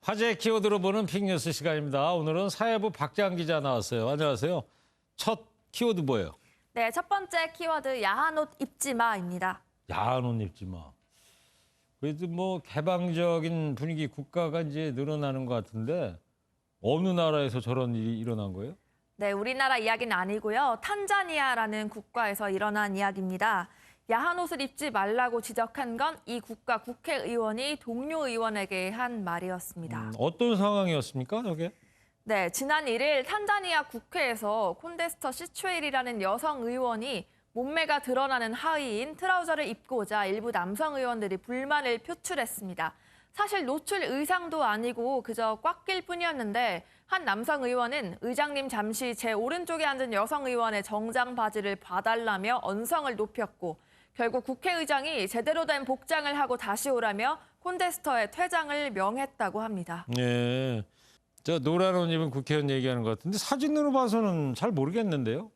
화제 키워드로 보는 빅뉴스 시간입니다. 오늘은 사회부 박재한 기자 나왔어요. 안녕하세요. 첫 키워드 뭐예요? 네, 첫 번째 키워드 야한 옷 입지 마입니다. 야한 옷 입지 마. 그래도 뭐 개방적인 분위기 국가가 이제 늘어나는 것 같은데 어느 나라에서 저런 일이 일어난 거예요? 네, 우리나라 이야기는 아니고요. 탄자니아라는 국가에서 일어난 이야기입니다. 야한 옷을 입지 말라고 지적한 건 이 국가 국회의원이 동료 의원에게 한 말이었습니다. 어떤 상황이었습니까, 저게? 네, 지난 1일 탄자니아 국회에서 콘데스터 시추엘이라는 여성 의원이 몸매가 드러나는 하의인 트라우저를 입고자 일부 남성 의원들이 불만을 표출했습니다. 사실 노출 의상도 아니고 그저 꽉 낄 뿐이었는데 한 남성 의원은 의장님 잠시 제 오른쪽에 앉은 여성 의원의 정장 바지를 봐달라며 언성을 높였고 결국 국회의장이 제대로 된 복장을 하고 다시 오라며 콘데스터의 퇴장을 명했다고 합니다. 네. 저 노란 옷 입은 국회의원 얘기하는 것 같은데 사진으로 봐서는 잘 모르겠는데요.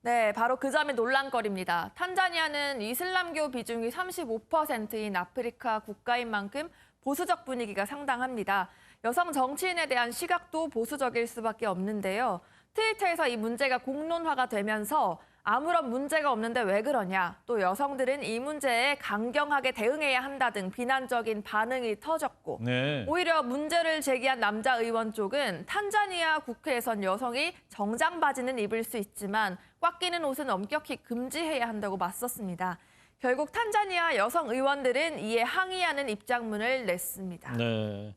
네, 바로 그 점이 논란거리입니다. 탄자니아는 이슬람교 비중이 35%인 아프리카 국가인 만큼 보수적 분위기가 상당합니다. 여성 정치인에 대한 시각도 보수적일 수밖에 없는데요. 트위터에서 이 문제가 공론화가 되면서 아무런 문제가 없는데 왜 그러냐, 또 여성들은 이 문제에 강경하게 대응해야 한다 등 비난적인 반응이 터졌고 네. 오히려 문제를 제기한 남자 의원 쪽은 탄자니아 국회에선 여성이 정장 바지는 입을 수 있지만 꽉 끼는 옷은 엄격히 금지해야 한다고 맞섰습니다. 결국 탄자니아 여성 의원들은 이에 항의하는 입장문을 냈습니다. 네.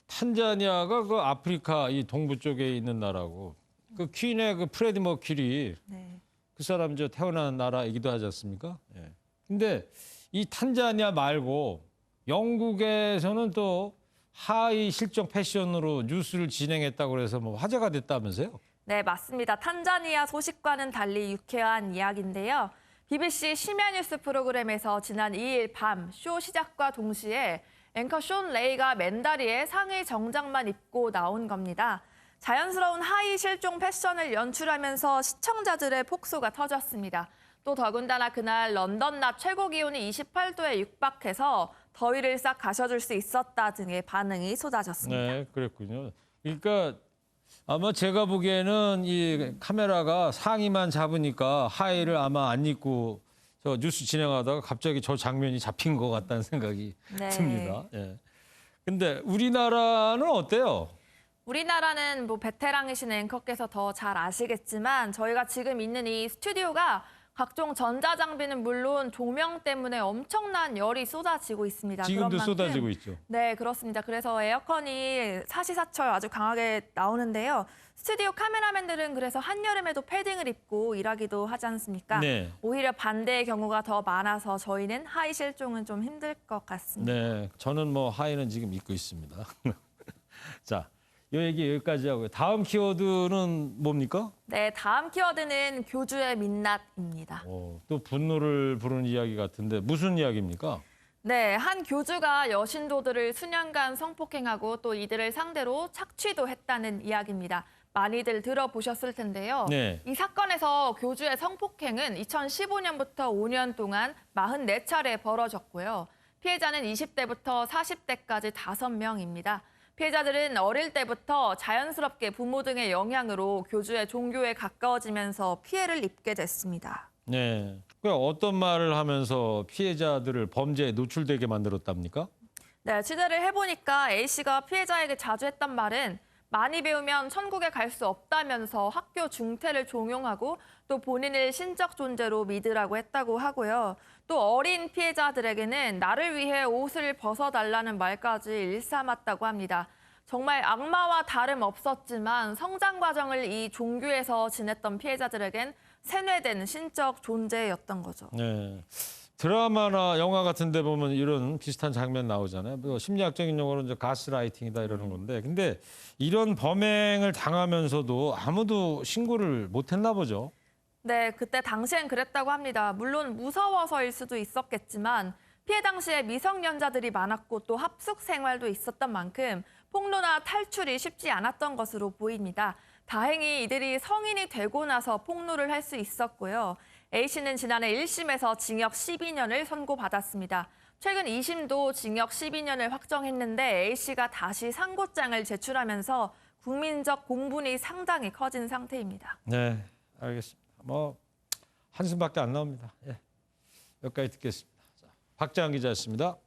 탄자니아가 그 아프리카 이 동부 쪽에 있는 나라고 그 퀸의 그 프레디 머큐리 네. 그 사람 저 태어난 나라이기도 하지 않습니까? 예. 근데 이 탄자니아 말고 영국에서는 또 하의 실종 패션으로 뉴스를 진행했다고 그래서 뭐 화제가 됐다면서요? 네, 맞습니다. 탄자니아 소식과는 달리 유쾌한 이야기인데요. BBC 심야 뉴스 프로그램에서 지난 2일 밤 쇼 시작과 동시에 앵커 쇼 레이가 맨다리에 상의 정장만 입고 나온 겁니다. 자연스러운 하의 실종 패션을 연출하면서 시청자들의 폭소가 터졌습니다. 또 더군다나 그날 런던 낮 최고 기온이 28도에 육박해서 더위를 싹 가셔줄 수 있었다 등의 반응이 쏟아졌습니다. 네, 그랬군요. 그러니까 아마 제가 보기에는 이 카메라가 상의만 잡으니까 하의를 아마 안 입고 저 뉴스 진행하다가 갑자기 저 장면이 잡힌 것 같다는 생각이 네. 듭니다. 예. 근데 우리나라는 어때요? 우리나라는 뭐 베테랑이신 앵커께서 더 잘 아시겠지만 저희가 지금 있는 이 스튜디오가 각종 전자장비는 물론 조명 때문에 엄청난 열이 쏟아지고 있습니다. 지금도 그런 만큼, 쏟아지고 있죠. 네, 그렇습니다. 그래서 에어컨이 사시사철 아주 강하게 나오는데요. 스튜디오 카메라맨들은 그래서 한여름에도 패딩을 입고 일하기도 하지 않습니까? 네. 오히려 반대의 경우가 더 많아서 저희는 하의 실종은 좀 힘들 것 같습니다. 네, 저는 뭐 하의는 지금 입고 있습니다. 자, 이 얘기 여기까지 하고요. 다음 키워드는 뭡니까? 네, 다음 키워드는 교주의 민낯입니다. 또 분노를 부르는 이야기 같은데 무슨 이야기입니까? 네, 한 교주가 여신도들을 수년간 성폭행하고 또 이들을 상대로 착취도 했다는 이야기입니다. 많이들 들어보셨을 텐데요. 네. 이 사건에서 교주의 성폭행은 2015년부터 5년 동안 44차례 벌어졌고요. 피해자는 20대부터 40대까지 5명입니다. 피해자들은 어릴 때부터 자연스럽게 부모 등의 영향으로 교주의 종교에 가까워지면서 피해를 입게 됐습니다. 네. 그 어떤 말을 하면서 피해자들을 범죄에 노출되게 만들었답니까? 네, 취재를 해보니까 A씨가 피해자에게 자주 했던 말은 많이 배우면 천국에 갈 수 없다면서 학교 중퇴를 종용하고 또 본인을 신적 존재로 믿으라고 했다고 하고요. 또 어린 피해자들에게는 나를 위해 옷을 벗어달라는 말까지 일삼았다고 합니다. 정말 악마와 다름없었지만 성장 과정을 이 종교에서 지냈던 피해자들에겐 세뇌된 신적 존재였던 거죠. 네. 드라마나 영화 같은 데 보면 이런 비슷한 장면 나오잖아요. 뭐 심리학적인 용어로 이제 가스라이팅이다 이러는 건데. 근데 이런 범행을 당하면서도 아무도 신고를 못 했나 보죠. 네, 그때 당시엔 그랬다고 합니다. 물론 무서워서일 수도 있었겠지만 피해 당시에 미성년자들이 많았고 또 합숙 생활도 있었던 만큼 폭로나 탈출이 쉽지 않았던 것으로 보입니다. 다행히 이들이 성인이 되고 나서 폭로를 할 수 있었고요. A씨는 지난해 1심에서 징역 12년을 선고받았습니다. 최근 2심도 징역 12년을 확정했는데 A씨가 다시 상고장을 제출하면서 국민적 공분이 상당히 커진 상태입니다. 네, 알겠습니다. 뭐 한숨밖에 안 나옵니다. 예, 여기까지 듣겠습니다. 자, 박재환 기자였습니다.